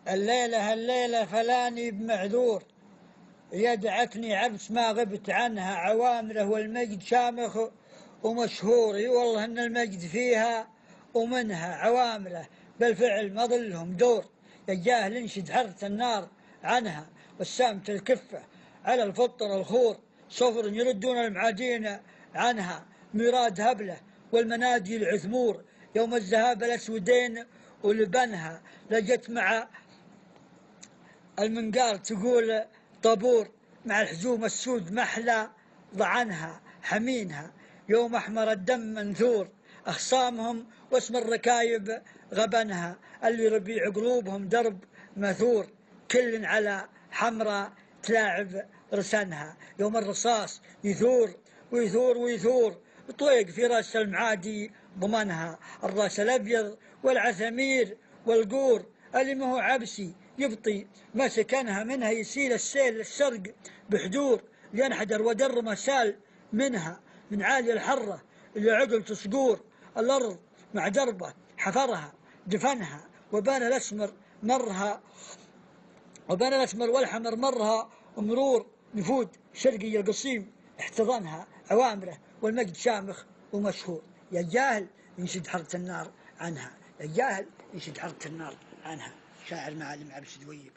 الليلة فلاني بمعذور، يدعكني عبس ما غبت عنها عوامره، والمجد شامخ ومشهور. اي والله ان المجد فيها ومنها عوامله، بالفعل ما ظلهم دور. يا جاهل انشد حرة النار عنها، والسامة الكفة على الفطر الخور. صفر يردون المعادين عنها، ميراد هبله والمنادي العثمور. يوم الذهاب الاسودين ولبنها، لجت مع المنقار تقول طابور، مع الحزوم السود محلى ضعنها حمينها. يوم أحمر الدم منثور أخصامهم، واسم الركايب غبنها. اللي ربيع قلوبهم درب مثور، كل على حمراء تلاعب رسنها. يوم الرصاص يثور ويثور ويثور، طويق في راس المعادي ضمنها. الراس الأبيض والعثمير والقور، اللي ما هو عبسي يبطي ما سكنها. منها يسيل السيل الشرق بحدور، لينحدر ودر مسال منها. من عالي الحرة اللي عقل تصقور، الأرض مع دربه حفرها دفنها. وبان الأسمر والحمر مرها مرور نفود. شرقي القصيم احتضنها عوامره، والمجد شامخ ومشهور. يا جاهل ينشد حرة النار عنها، يا جاهل ينشد حرة النار عنها. شاعر معالم عبد السدويب.